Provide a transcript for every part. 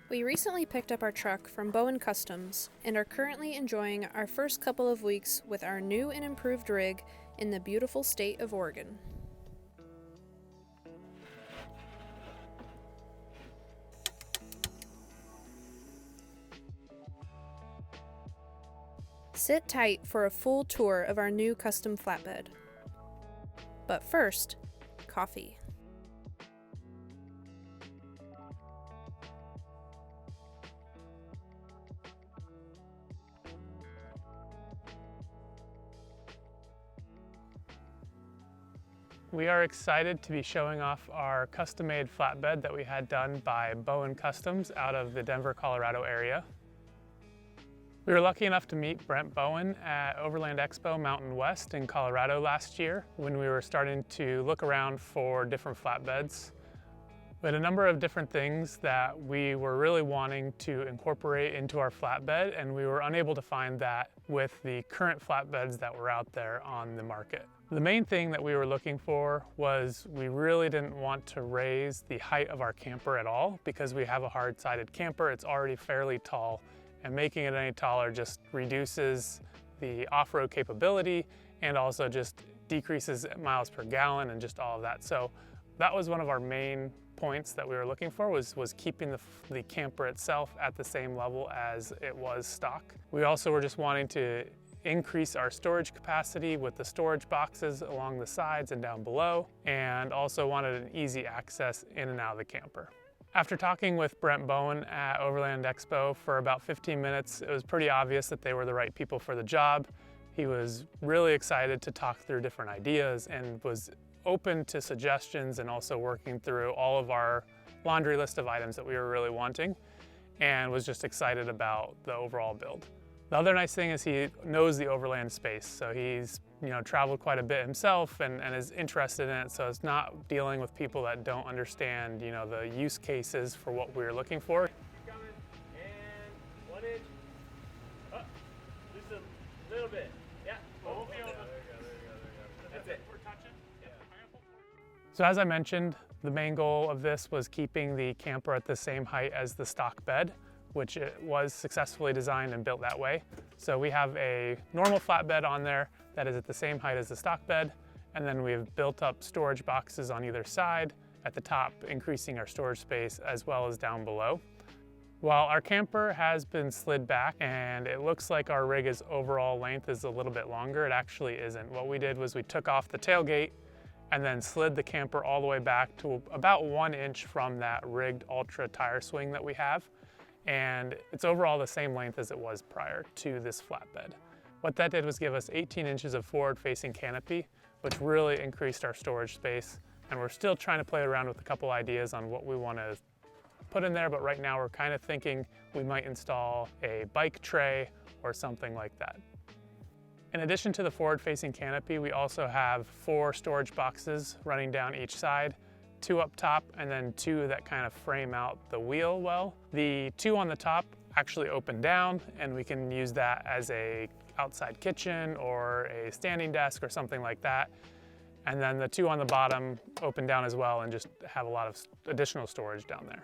We recently picked up our truck from Bowen Customs and are currently enjoying our first couple of weeks with our new and improved rig in the beautiful state of Oregon. Sit tight for a full tour of our new custom flatbed. But first, coffee. We are excited to be showing off our custom-made flatbed that we had done by Bowen Customs out of the Denver, Colorado area. We were lucky enough to meet Brent Bowen at Overland Expo Mountain West in Colorado last year when we were starting to look around for different flatbeds. We had a number of different things that we were really wanting to incorporate into our flatbed, and we were unable to find that with the current flatbeds that were out there on the market. The main thing that we were looking for was we really didn't want to raise the height of our camper at all because we have a hard-sided camper. It's already fairly tall, and making it any taller just reduces the off-road capability and also just decreases miles per gallon and just all of that. So that was one of our main points that we were looking for was keeping the camper itself at the same level as it was stock. We also were just wanting to increase our storage capacity with the storage boxes along the sides and down below, and also wanted an easy access in and out of the camper. After talking with Brent Bowen at Overland Expo for about 15 minutes, it was pretty obvious that they were the right people for the job. He was really excited to talk through different ideas and was open to suggestions and also working through all of our laundry list of items that we were really wanting, and was just excited about the overall build. The other nice thing is he knows the overland space, so he's traveled quite a bit himself and is interested in it, so it's not dealing with people that don't understand the use cases for what we're looking for. Coming, and 1 inch, up, just a little bit, yeah, won't be over. There you go. That's it. We're touching. Yeah. So as I mentioned, the main goal of this was keeping the camper at the same height as the stock bed, which it was successfully designed and built that way. So we have a normal flatbed on there that is at the same height as the stock bed, and then we've built up storage boxes on either side at the top, increasing our storage space as well as down below. While our camper has been slid back and it looks like our rig's overall length is a little bit longer, it actually isn't. What we did was we took off the tailgate and then slid the camper all the way back to about 1 inch from that rigged Ultra tire swing that we have. And it's overall the same length as it was prior to this flatbed. What that did was give us 18 inches of forward-facing canopy, which really increased our storage space. And we're still trying to play around with a couple ideas on what we want to put in there, but right now we're kind of thinking we might install a bike tray or something like that. In addition to the forward-facing canopy, we also have 4 storage boxes running down each side, 2 up top, and then 2 that kind of frame out the wheel well. The 2 on the top actually open down, and we can use that as a outside kitchen or a standing desk or something like that. And then the 2 on the bottom open down as well and just have a lot of additional storage down there.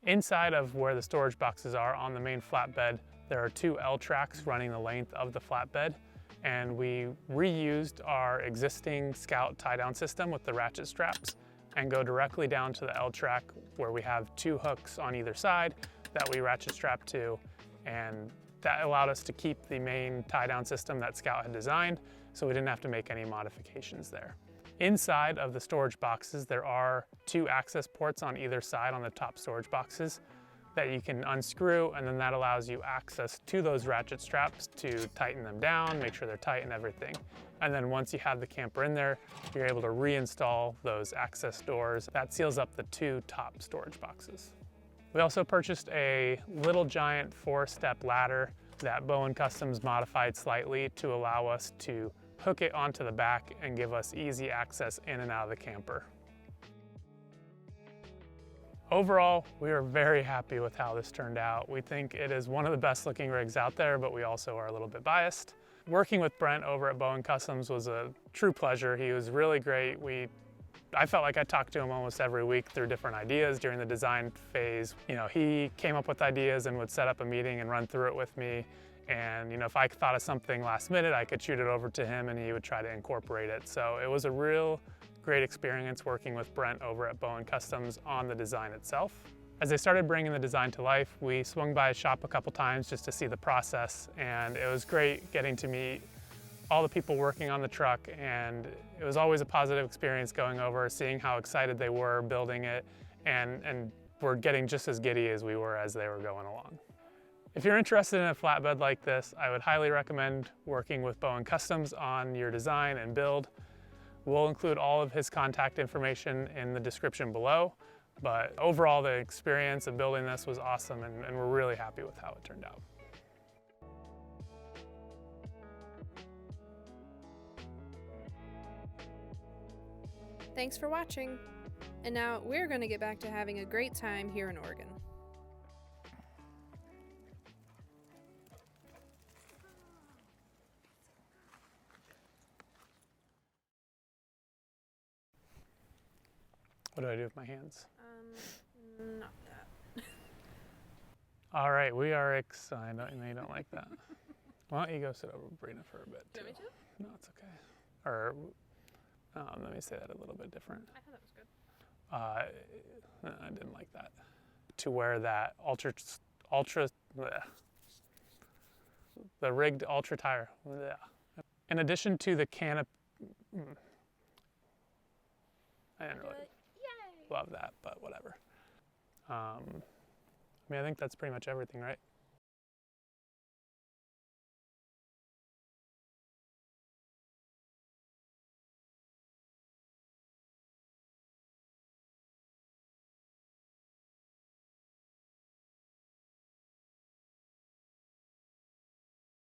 Inside of where the storage boxes are on the main flatbed, there are 2 L tracks running the length of the flatbed, and we reused our existing Scout tie-down system with the ratchet straps and go directly down to the L track where we have 2 hooks on either side that we ratchet strap to, and that allowed us to keep the main tie-down system that Scout had designed, so we didn't have to make any modifications there. Inside of the storage boxes, there are 2 access ports on either side on the top storage boxes that you can unscrew, and then that allows you access to those ratchet straps to tighten them down, make sure they're tight and everything. And then once you have the camper in there, you're able to reinstall those access doors. That seals up the 2 top storage boxes. We also purchased a Little Giant 4-step ladder that Bowen Customs modified slightly to allow us to hook it onto the back and give us easy access in and out of the camper. Overall, we are very happy with how this turned out. We think it is one of the best looking rigs out there, but we also are a little bit biased. Working with Brent over at Bowen Customs was a true pleasure. He was really great. I felt like I talked to him almost every week through different ideas during the design phase. You know, he came up with ideas and would set up a meeting and run through it with me. And you know, if I thought of something last minute, I could shoot it over to him and he would try to incorporate it. So it was a real great experience working with Brent over at Bowen Customs on the design itself. As they started bringing the design to life, we swung by his shop a couple times just to see the process, and it was great getting to meet all the people working on the truck, and it was always a positive experience going over, seeing how excited they were building it, and were getting just as giddy as we were as they were going along. If you're interested in a flatbed like this, I would highly recommend working with Bowen Customs on your design and build. We'll include all of his contact information in the description below. But overall, the experience of building this was awesome, and we're really happy with how it turned out. Thanks for watching. And now we're going to get back to having a great time here in Oregon. What do I do with my hands? Not that. All right, we are excited. I know you don't like that. Why don't you go sit over with Brina for a bit, too? Do you want me to? No, it's okay. Or, let me say that a little bit different. I thought that was good. I didn't like that. To wear that the rigged ultra tire. Bleh. In addition to the canopy, I didn't really love that, but whatever. I mean, I think that's pretty much everything, right?